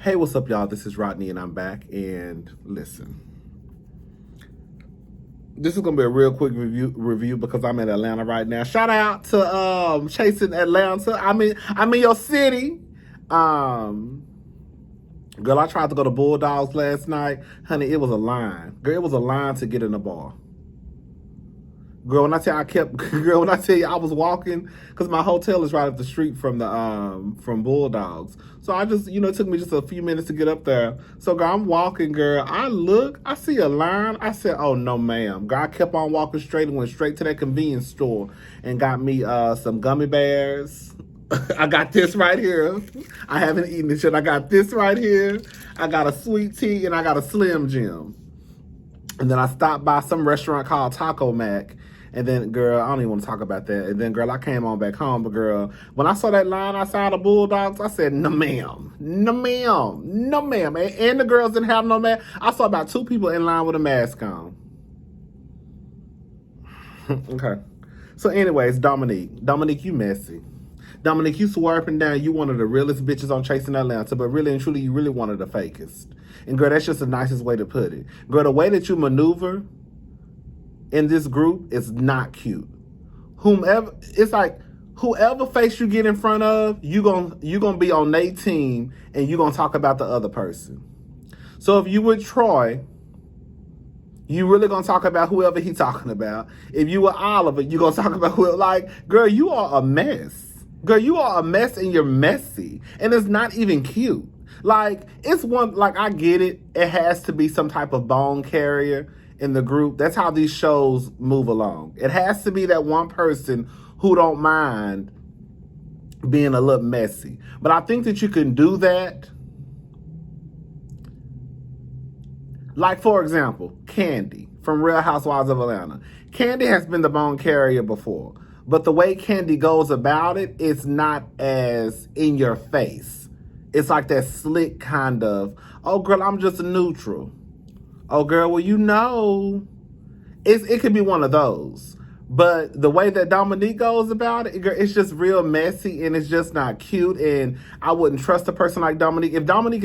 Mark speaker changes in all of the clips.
Speaker 1: Hey, what's up, y'all? This is Rodney, and I'm back. And listen, this is gonna be a real quick review because I'm in Atlanta right now. Shout out to Chasing Atlanta. I'm in your city. Girl, I tried to go to Bulldogs last night. Honey, it was a line. Girl, it was a line to get in the bar. Girl, when I tell you I was walking, because my hotel is right up the street from the from Bulldogs. So I just, it took me just a few minutes to get up there. So girl, I'm walking, girl. I see a line. I said, oh no, ma'am. Girl, I kept on walking straight and went straight to that convenience store and got me some gummy bears. I got this right here. I haven't eaten this yet. I got this right here. I got a sweet tea and I got a Slim Jim. And then I stopped by some restaurant called Taco Mac. And then, girl, I don't even want to talk about that. And then, girl, I came on back home. But, girl, when I saw that line outside of Bulldogs, I said, no, ma'am. No, ma'am. No, ma'am. And the girls didn't have no mask. I saw about 2 people in line with a mask on. Okay. So, anyways, Dominique. Dominique, you messy. Dominique, you swore up and down you one of the realest bitches on Chasing Atlanta, but really and truly, you really one of the fakest. And, girl, that's just the nicest way to put it. Girl, the way that you maneuver in this group is not cute. It's like whoever face you get in front of, you gonna be on their team and you gonna talk about the other person. So if you with Troy, you really gonna talk about whoever he talking about. If you with Oliver, you gonna talk about whoever. Like, girl, you are a mess. Girl, you are a mess and you're messy. And it's not even cute. Like, I get it. It has to be some type of bone carrier in the group. That's how these shows move along. It has to be that one person who don't mind being a little messy. But I think that you can do that. Like, for example, Candy from Real Housewives of Atlanta. Candy has been the bone carrier before. But the way Candy goes about it, it's not as in your face. It's like that slick kind of, oh, girl, I'm just a neutral. Oh, girl, well, it could be one of those. But the way that Dominique goes about it, it's just real messy and it's just not cute. And I wouldn't trust a person like Dominique. If Dominique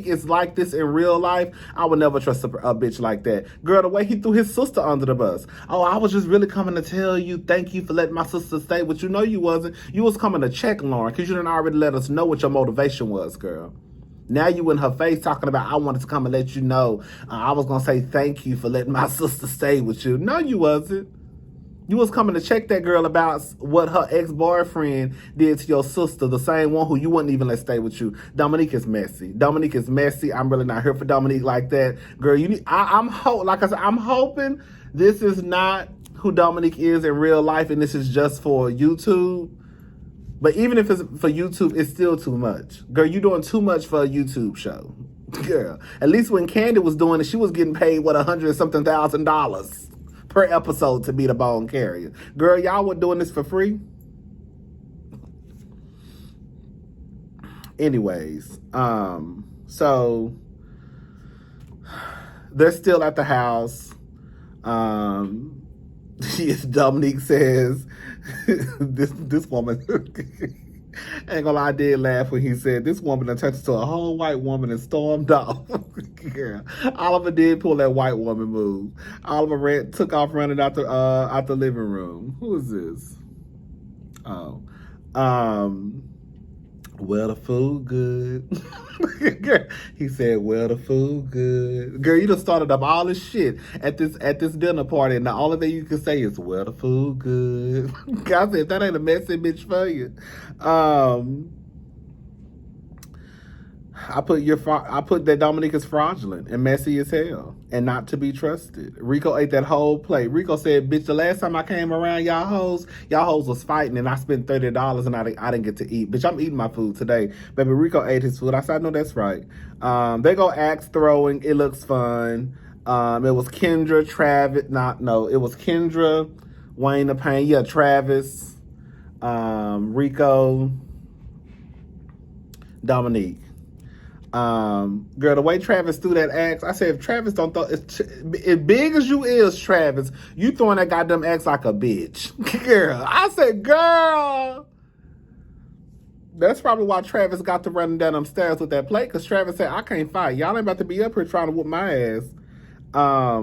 Speaker 1: is like this in real life, I would never trust a bitch like that. Girl, the way he threw his sister under the bus. Oh, I was just really coming to tell you, thank you for letting my sister stay. But you know you wasn't. You was coming to check Lauren because you didn't already let us know what your motivation was, girl. Now you in her face talking about, I wanted to come and let you know. I was going to say thank you for letting my sister stay with you. No, you wasn't. You was coming to check that girl about what her ex-boyfriend did to your sister, the same one who you wouldn't even let stay with you. Dominique is messy. Dominique is messy. I'm really not here for Dominique like that. Girl, I'm hoping this is not who Dominique is in real life and this is just for YouTube. But even if it's for YouTube, it's still too much. Girl, you doing too much for a YouTube show. Girl, at least when Candy was doing it, she was getting paid, $100-something thousand per episode to be the bone carrier. Girl, y'all were doing this for free? Anyways, so they're still at the house. Dominique says, this woman, ain't gonna lie, I did laugh when he said, this woman done turned into a whole white woman and stormed off. Yeah. Oliver did pull that white woman move. Oliver took off running out the living room. Who is this? Oh. Well, the food good. He said, well, the food good. Girl, you done started up all this shit at this dinner party, and the only thing you can say is, well, the food good. I said, that ain't a messy bitch for you. I put that Dominique is fraudulent and messy as hell and not to be trusted. Rico ate that whole plate. Rico said, bitch, the last time I came around, y'all hoes was fighting and I spent $30 and I didn't get to eat. Bitch, I'm eating my food today. Baby, Rico ate his food. I said, no, that's right. They go axe throwing. It looks fun. It was Kendra, Travis. It was Kendra, Wayne the Pain. Yeah, Travis, Rico, Dominique. Girl, the way Travis threw that axe, I said, if Travis don't throw, as big as you is, Travis, you throwing that goddamn axe like a bitch. Girl, I said, girl, That's probably why Travis got to running down them stairs with that plate, because Travis said, I can't fight. Y'all ain't about to be up here trying to whoop my ass. I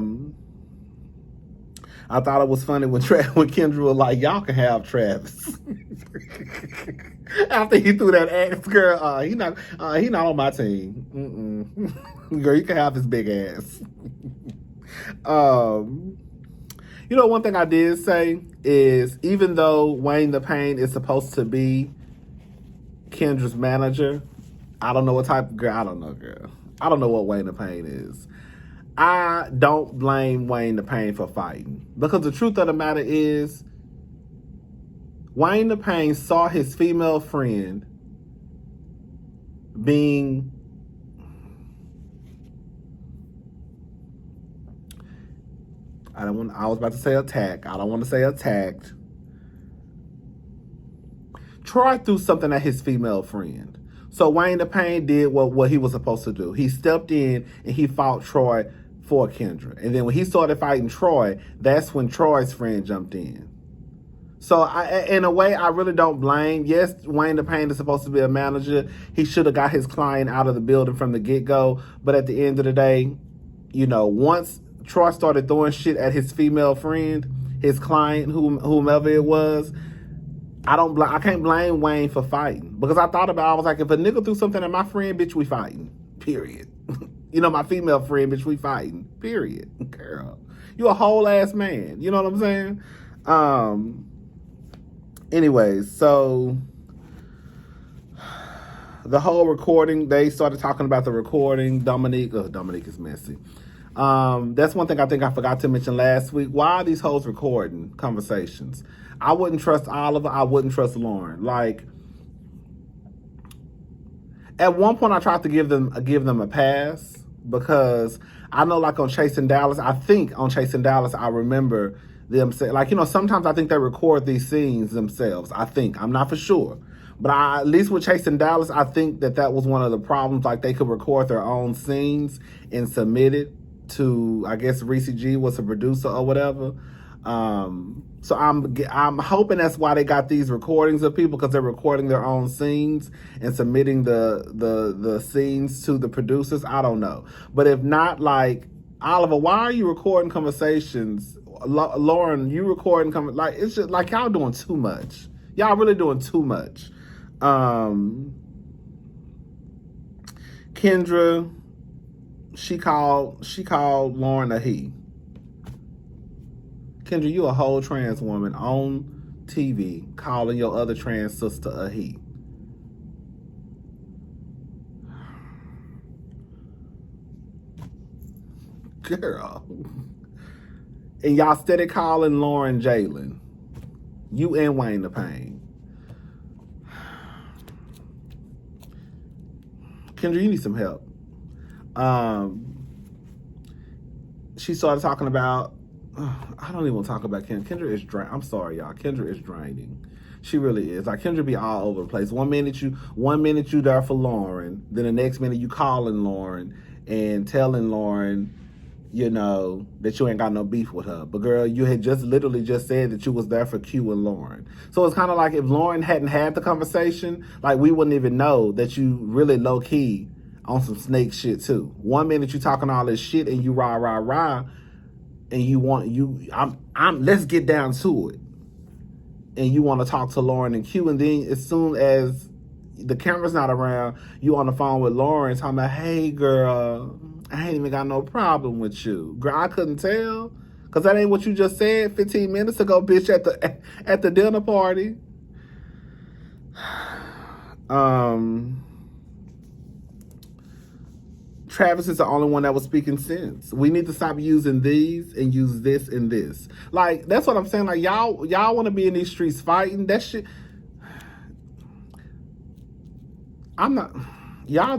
Speaker 1: thought it was funny when when Kendra was like, y'all can have Travis. After he threw that ass, girl, he not on my team. Girl, you can have his big ass. You know, one thing I did say is, even though Wayne the Pain is supposed to be Kendra's manager, I don't know what type of girl. I don't know, girl. I don't know what Wayne the Pain is. I don't blame Wayne the Pain for fighting, because the truth of the matter is, Wayne the Pain saw his female friend being I was about to say attacked. I don't want to say attacked. Troy threw something at his female friend. So Wayne the Pain did what he was supposed to do. He stepped in and he fought Troy for Kendra. And then when he started fighting Troy, that's when Troy's friend jumped in. So in a way, I really don't blame. Yes, Wayne the Pain is supposed to be a manager. He should have got his client out of the building from the get-go. But at the end of the day, you know, once Troy started throwing shit at his female friend, his client, whomever it was, I can't blame Wayne for fighting. Because I was like, if a nigga threw something at my friend, bitch, we fighting. Period. You know, my female friend, bitch, we fighting. Period. Girl, you a whole ass man. You know what I'm saying? Anyways, so the whole recording, they started talking about the recording. Dominique is messy. That's one thing I think I forgot to mention last week. Why are these hoes recording conversations? I wouldn't trust Oliver. I wouldn't trust Lauren. Like, at one point I tried to give them a pass, because I know, like, on Chasing Dallas, I remember them say, like, you know, sometimes I think they record these scenes themselves. I'm not for sure. But at least with Chasing Dallas, I think that was one of the problems. Like, they could record their own scenes and submit it to, I guess Reese G was a producer or whatever. So I'm hoping that's why they got these recordings of people, because they're recording their own scenes and submitting the scenes to the producers. I don't know. But if not, like, Oliver, why are you recording conversations? Lauren, you recording like, it's just like, y'all doing too much. Y'all really doing too much. Kendra, she called Lauren a he. Kendra, you a whole trans woman on TV calling your other trans sister a he. Girl. And y'all steady calling Lauren Jalen. You and Wayne the Pain. Kendra, you need some help. She started talking about, I don't even want to talk about Kendra. Kendra is draining. I'm sorry, y'all. Kendra is draining. She really is. Like, Kendra be all over the place. One minute you there for Lauren, then the next minute you calling Lauren and telling Lauren, you know, that you ain't got no beef with her. But girl, you had literally just said that you was there for Q and Lauren. So it's kind of like, if Lauren hadn't had the conversation, like, we wouldn't even know that you really low key on some snake shit too. One minute you talking all this shit and you rah, and let's get down to it. And you want to talk to Lauren and Q, and then as soon as the camera's not around, you on the phone with Lauren talking about, hey girl, I ain't even got no problem with you. Girl, I couldn't tell, because that ain't what you just said 15 minutes ago, bitch, at the dinner party. Travis is the only one that was speaking sense. We need to stop using these and use this and this. Like, that's what I'm saying. Like, y'all want to be in these streets fighting. That shit. I'm not. Y'all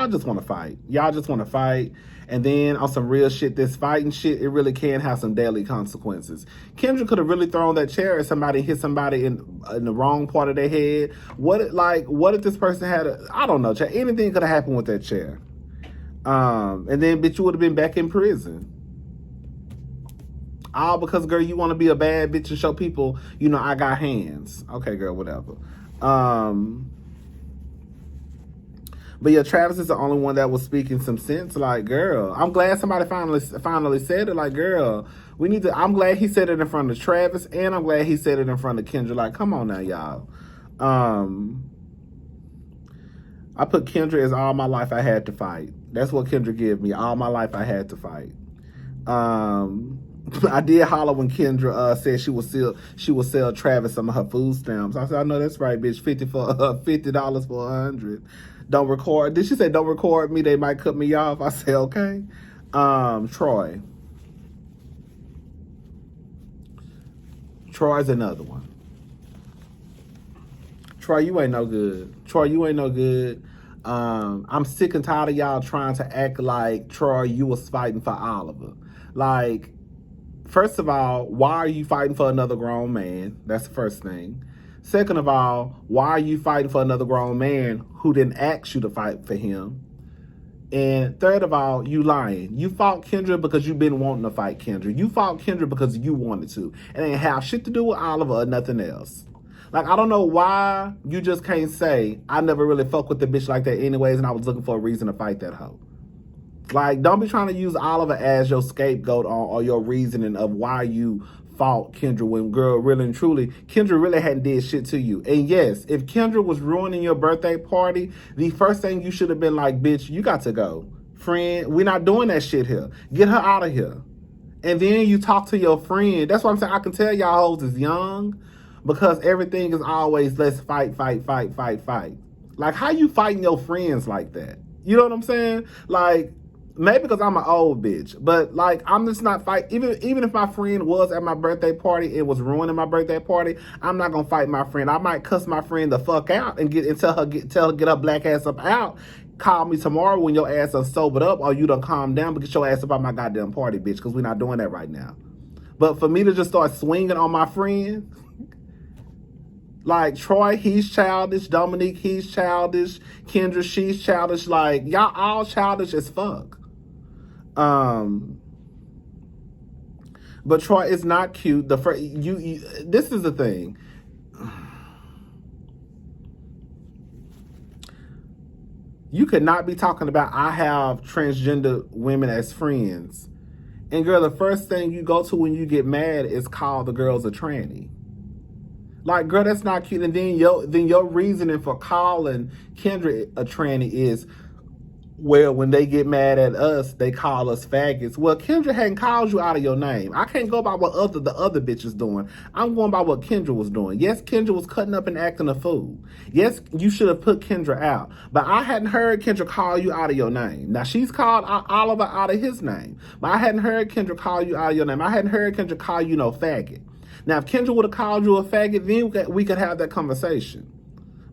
Speaker 1: just want to fight. Y'all just want to fight. And then on some real shit, this fighting shit, it really can have some daily consequences. Kendra could have really thrown that chair at somebody, hit somebody in the wrong part of their head. What if this person had I don't know, anything could have happened with that chair. And then, bitch, you would have been back in prison. All because, girl, you want to be a bad bitch and show people, you know, I got hands. Okay, girl, whatever. But yeah, Travis is the only one that was speaking some sense. Like, girl, I'm glad somebody finally said it. Like, girl, we need to. I'm glad he said it in front of Travis, and I'm glad he said it in front of Kendra. Like, come on now, y'all. I put Kendra as all my life I had to fight. That's what Kendra gave me. All my life I had to fight. I did holler when Kendra said she would sell Travis some of her food stamps. I said, I know that's right, bitch. $50 for 100. Don't record. Did she say don't record me? They might cut me off. I said okay. Troy. Troy's another one. Troy, you ain't no good. Troy, you ain't no good. I'm sick and tired of y'all trying to act like Troy, you was fighting for Oliver. Like, first of all, why are you fighting for another grown man? That's the first thing. Second of all, why are you fighting for another grown man who didn't ask you to fight for him? And third of all, you lying. You fought Kendra because you been wanting to fight Kendra. You fought Kendra because you wanted to. It ain't have shit to do with Oliver or nothing else. Like, I don't know why you just can't say, I never really fuck with the bitch like that anyways, and I was looking for a reason to fight that hoe. Like, don't be trying to use Oliver as your scapegoat or your reasoning of why you fought Kendra when, girl, really and truly, Kendra really hadn't did shit to you. And yes, if Kendra was ruining your birthday party, the first thing you should have been like, bitch, you got to go. Friend, we're not doing that shit here. Get her out of here. And then you talk to your friend. That's what I'm saying. I can tell y'all hoes is young because everything is always let's fight. Like, how you fighting your friends like that? You know what I'm saying? Like, maybe because I'm an old bitch, but like, I'm just not fight. Even if my friend was at my birthday party and was ruining my birthday party, I'm not gonna fight my friend. I might cuss my friend the fuck out and tell her get her black ass up out. Call me tomorrow when your ass done sobered up or you done calm down, but get your ass up out my goddamn party, bitch, because we're not doing that right now. But for me to just start swinging on my friend, like Troy, he's childish. Dominique, he's childish. Kendra, she's childish. Like, y'all all childish as fuck. But Troy is not cute. This is the thing. You could not be talking about I have transgender women as friends. And girl, the first thing you go to when you get mad is call the girls a tranny. Like, girl, that's not cute. And then your reasoning for calling Kendra a tranny is, well, when they get mad at us, they call us faggots. Well, Kendra hadn't called you out of your name. I can't go by what the other bitch is doing. I'm going by what Kendra was doing. Yes, Kendra was cutting up and acting a fool. Yes, you should have put Kendra out. But I hadn't heard Kendra call you out of your name. Now, she's called Oliver out of his name. But I hadn't heard Kendra call you out of your name. I hadn't heard Kendra call you no faggot. Now, if Kendra would have called you a faggot, then we could have that conversation.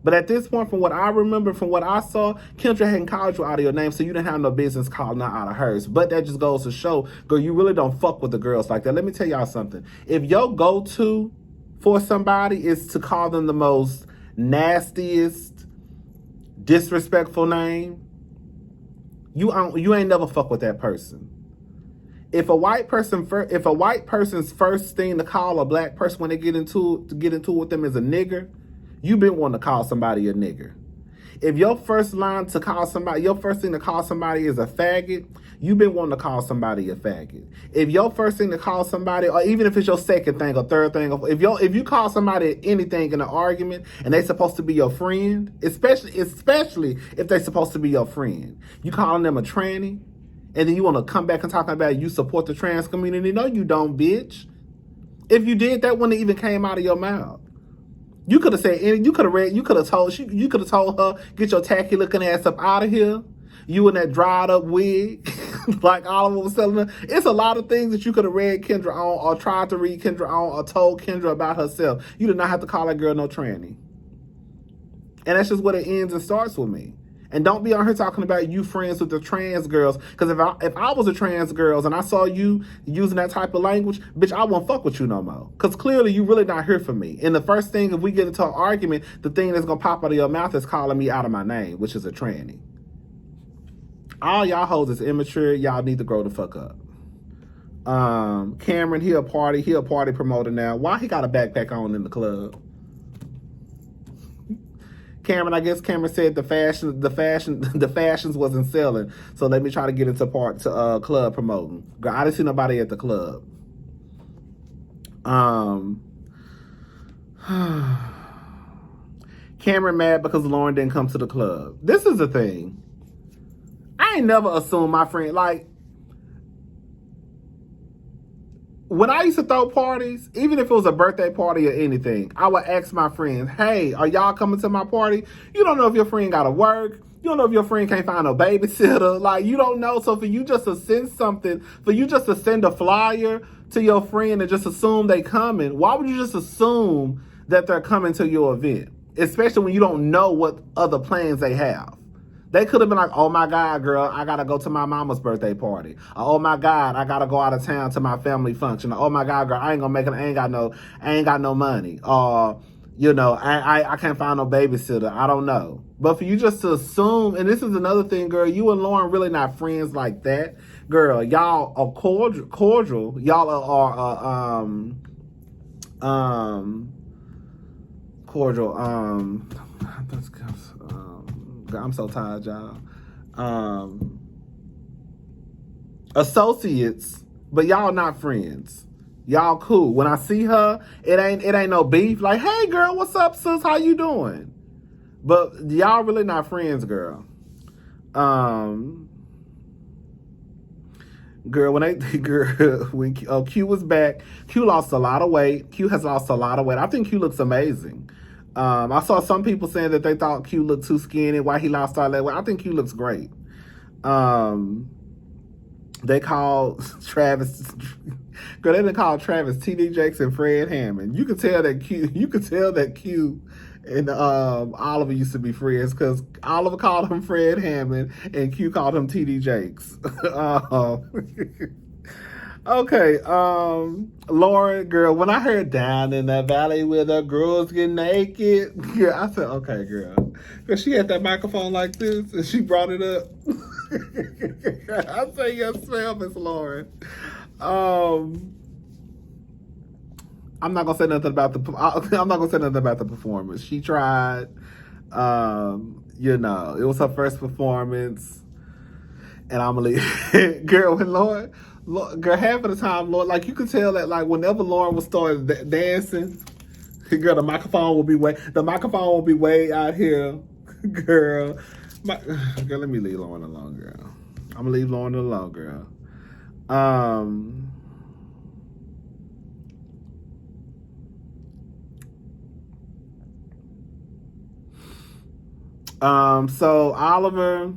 Speaker 1: But at this point, from what I remember, from what I saw, Kendra hadn't called you out of your name, so you didn't have no business calling her out of hers. But that just goes to show, girl, you really don't fuck with the girls like that. Let me tell y'all something. If your go-to for somebody is to call them the most nastiest, disrespectful name, you ain't never fuck with that person. If a white person's first thing to call a black person when they get into it with them is a nigger, you've been wanting to call somebody a nigger. If your first thing to call somebody is a faggot, you've been wanting to call somebody a faggot. If your first thing to call somebody, or even if it's your second thing or third thing, if you call somebody anything in an argument and they supposed to be your friend, especially if they're supposed to be your friend, you calling them a tranny, and then you want to come back and talk about you support the trans community. No, you don't, bitch. If you did, that wouldn't even came out of your mouth. You could have said, you could have told her, get your tacky looking ass up out of here. You in that dried up wig, like Oliver was telling her. It's a lot of things that you could have read Kendra on, or tried to read Kendra on, or told Kendra about herself. You did not have to call that girl no tranny. And that's just what it ends and starts with me. And don't be on here talking about you friends with the trans girls. Because if I was a trans girl and I saw you using that type of language, bitch, I won't fuck with you no more. Because clearly you really not here for me. And the first thing, if we get into an argument, the thing that's going to pop out of your mouth is calling me out of my name, which is a tranny. All y'all hoes is immature. Y'all need to grow the fuck up. Cameron, he a party promoter now. Why he got a backpack on in the club? Cameron, I guess Cameron said the fashions wasn't selling. So let me try to get into club promoting. Girl, I didn't see nobody at the club. Cameron mad because Lauren didn't come to the club. This is the thing. I ain't never assumed my friend, like, when I used to throw parties, even if it was a birthday party or anything, I would ask my friends, hey, are y'all coming to my party? You don't know if your friend got to work. You don't know if your friend can't find a babysitter. Like, you don't know. So for you just to send something, for you just to send a flyer to your friend and just assume they coming, why would you just assume that they're coming to your event? Especially when you don't know what other plans they have. They could have been like, oh my God, girl, I got to go to my mama's birthday party. Or, oh my God, I got to go out of town to my family function. Or, oh my God, girl, I ain't going to make it. I ain't got no money. Or, you know, I can't find no babysitter. I don't know. But for you just to assume, and this is another thing, girl, you and Lauren really not friends like that. Girl, y'all are cordial. Y'all are, cordial. I'm so tired, y'all. Associates, but y'all not friends. Y'all cool. When I see her, it ain't no beef. Like, hey girl, what's up, sis? How you doing? But y'all really not friends, girl. Girl, when Q was back, Q lost a lot of weight. Q has lost a lot of weight. I think Q looks amazing. I saw some people saying that they thought Q looked too skinny, why he lost all that weight. I think Q looks great. They called Travis, girl, they didn't call Travis TD Jakes and Fred Hammond. You could tell that Q and Oliver used to be friends because Oliver called him Fred Hammond and Q called him TD Jakes. Okay, Lauren, girl, when I heard down in the valley where the girls get naked, girl, I said, okay, girl. Because she had that microphone like this and she brought it up. I say, yes, ma'am, Miss Lauren. I'm not gonna say nothing about the performance. She tried. You know, it was her first performance, and I'm gonna leave. Girl, when Lauren, girl, half of the time, Lauren, like you could tell that, like whenever Lauren was starting dancing, girl, the microphone will be way out here, girl. Girl, let me leave Lauren alone, girl. I'm gonna leave Lauren alone, girl. So Oliver,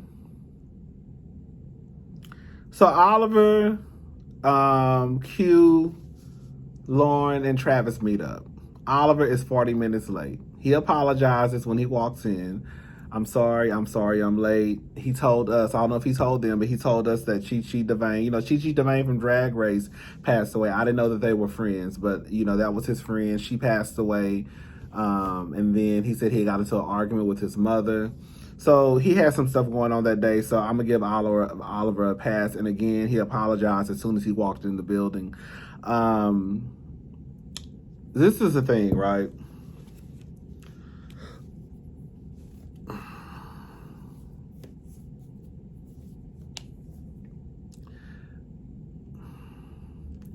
Speaker 1: Q, Lauren, and Travis meet up. Oliver is 40 minutes late. He apologizes when he walks in. I'm sorry, I'm late. He told us, I don't know if he told them, but he told us that Chi Devane, you know, Chi Devane from Drag Race passed away. I didn't know that they were friends, but, you know, that was his friend. She passed away. And then he said he got into an argument with his mother. So he had some stuff going on that day. So I'm going to give Oliver a pass. And again, he apologized as soon as he walked in the building. This is the thing, right?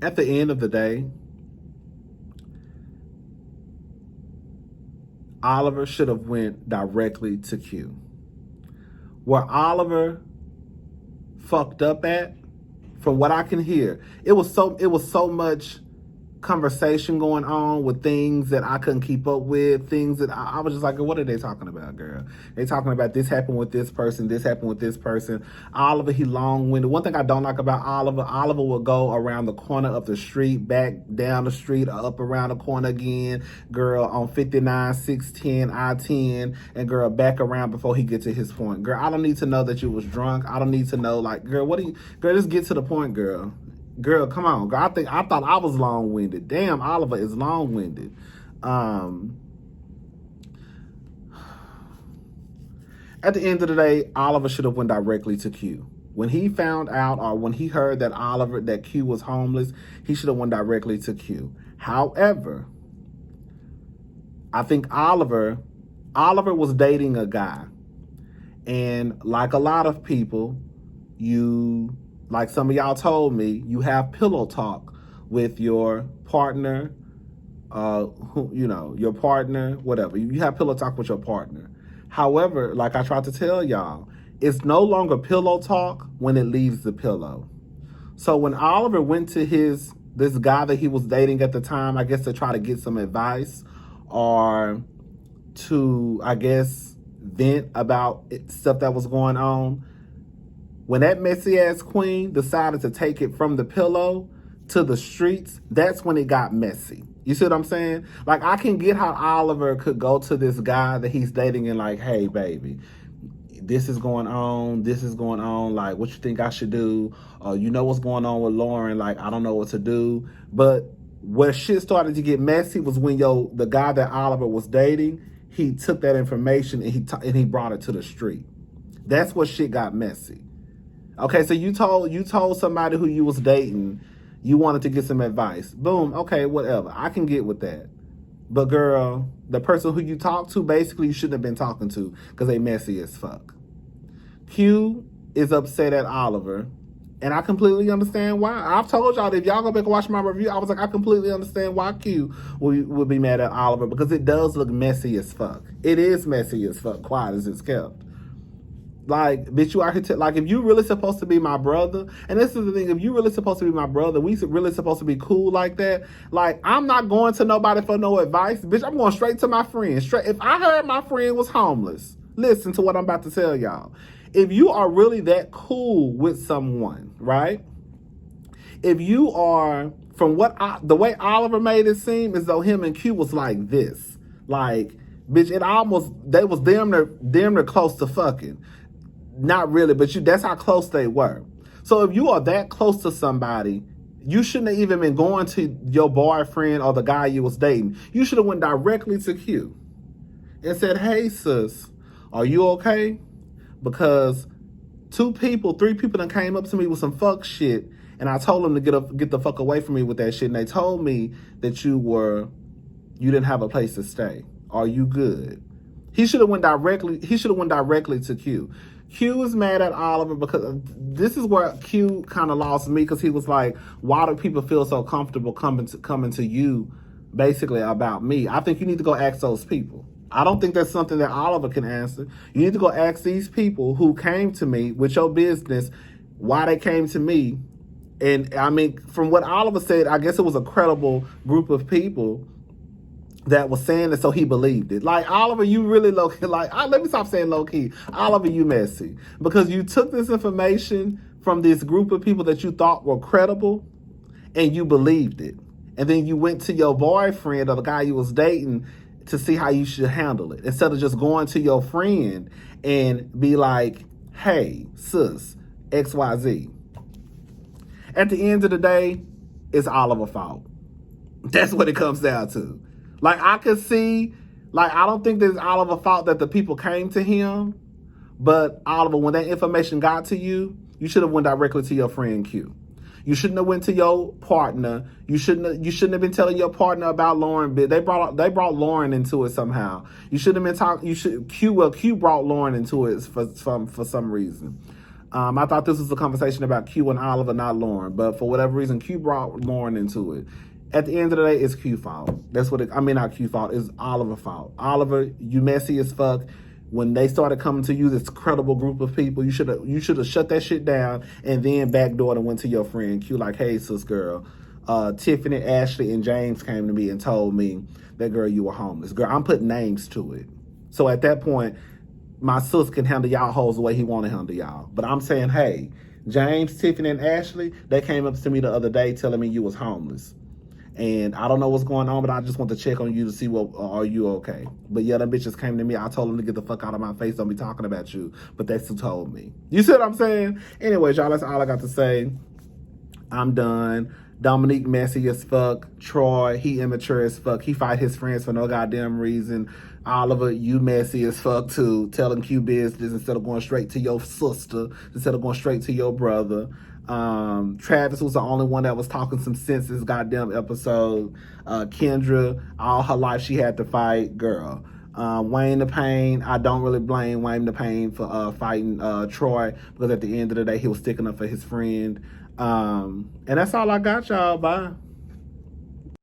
Speaker 1: At the end of the day, Oliver should have went directly to Q. Where Oliver fucked up at, from what I can hear, it was so much conversation going on with things that I couldn't keep up with, things that I was just like, what are they talking about, girl? They talking about this happened with this person, this happened with this person. Oliver, he long-winded. One thing I don't like about Oliver will go around the corner of the street, back down the street, or up around the corner again, girl, on 59, 610, I-10, and girl, back around before he gets to his point. Girl, I don't need to know that you was drunk. I don't need to know, like, girl, girl, just get to the point, girl. Girl, come on. Girl, I thought I was long-winded. Damn, Oliver is long-winded. At the end of the day, Oliver should have went directly to Q. When he found out, or when he heard that Q was homeless, he should have went directly to Q. However, I think Oliver Oliver was dating a guy. And like a lot of people, like some of y'all told me, you have pillow talk with your partner, your partner, whatever. You have pillow talk with your partner. However, like I tried to tell y'all, it's no longer pillow talk when it leaves the pillow. So when Oliver went to this guy that he was dating at the time, I guess to try to get some advice or to, I guess, vent about stuff that was going on, when that messy ass queen decided to take it from the pillow to the streets, that's when it got messy. You see what I'm saying? Like, I can get how Oliver could go to this guy that he's dating and like, hey, baby, this is going on. Like, what you think I should do? You know what's going on with Lauren. Like, I don't know what to do. But where shit started to get messy was when the guy that Oliver was dating, he took that information and he brought it to the street. That's where shit got messy. Okay, so you told somebody who you was dating you wanted to get some advice. Boom, okay, whatever. I can get with that. But girl, the person who you talked to, basically you shouldn't have been talking to because they messy as fuck. Q is upset at Oliver, and I completely understand why. I've told y'all that if y'all go back and watch my review, I was like, I completely understand why Q would be mad at Oliver because it does look messy as fuck. It is messy as fuck, quiet as it's kept. Like, bitch, you out here like, if you really supposed to be my brother, and this is the thing, if you really supposed to be my brother, we really supposed to be cool like that. Like, I'm not going to nobody for no advice, bitch. I'm going straight to my friend. Straight. If I heard my friend was homeless, listen to what I'm about to tell y'all. If you are really that cool with someone, right? If you are, from the way Oliver made it seem, as though him and Q was like this, like, bitch, they was damn near close to fucking. Not really, but that's how close they were. So if you are that close to somebody, you shouldn't have even been going to your boyfriend or the guy you was dating. You should have went directly to Q and said, hey, sis, are you okay? Because 3 people done came up to me with some fuck shit, and I told them to get the fuck away from me with that shit, and they told me that you didn't have a place to stay. Are you good? He should have went directly to Q. Q is mad at Oliver because this is where Q kind of lost me, because he was like, why do people feel so comfortable coming to you basically about me? I think you need to go ask those people. I don't think that's something that Oliver can answer. You need to go ask these people who came to me with your business, why they came to me. And I mean, from what Oliver said, I guess it was a credible group of people that was saying it, so he believed it. Like, Oliver, you really low-key, let me stop saying low-key. Oliver, you messy. Because you took this information from this group of people that you thought were credible, and you believed it. And then you went to your boyfriend or the guy you was dating to see how you should handle it, instead of just going to your friend and be like, hey, sis, XYZ. At the end of the day, it's Oliver's fault. That's what it comes down to. Like, I could see, like, I don't think there's Oliver's fault that the people came to him, but Oliver, when that information got to you, you should have went directly to your friend Q. You shouldn't have went to your partner. You shouldn't have been telling your partner about Lauren. They brought Lauren into it somehow. You shouldn't have been talking. Q brought Lauren into it for some reason. I thought this was a conversation about Q and Oliver, not Lauren, but for whatever reason, Q brought Lauren into it. At the end of the day, it's Q's fault. That's what not Q's fault. It's Oliver's fault. Oliver, you messy as fuck. When they started coming to you, this credible group of people, you should have shut that shit down and then backdoored and went to your friend Q like, hey, sis girl, Tiffany, Ashley, and James came to me and told me that, girl, you were homeless. Girl, I'm putting names to it. So at that point, my sis can handle y'all hoes the way he want to handle y'all. But I'm saying, hey, James, Tiffany, and Ashley, they came up to me the other day telling me you was homeless. And I don't know what's going on, but I just want to check on you to see, are you okay? But yeah, them bitches came to me. I told them to get the fuck out of my face. Don't be talking about you. But they still told me. You see what I'm saying? Anyways, y'all, that's all I got to say. I'm done. Dominique messy as fuck. Troy, he immature as fuck. He fight his friends for no goddamn reason. Oliver, you messy as fuck too. Telling Q business instead of going straight to your sister, instead of going straight to your brother. Travis was the only one that was talking some sense this goddamn episode. Kendra, all her life she had to fight. Girl, Wayne the Pain, I don't really blame Wayne the Pain for fighting Troy, because at the end of the day, he was sticking up for his friend. And that's all I got, y'all. Bye.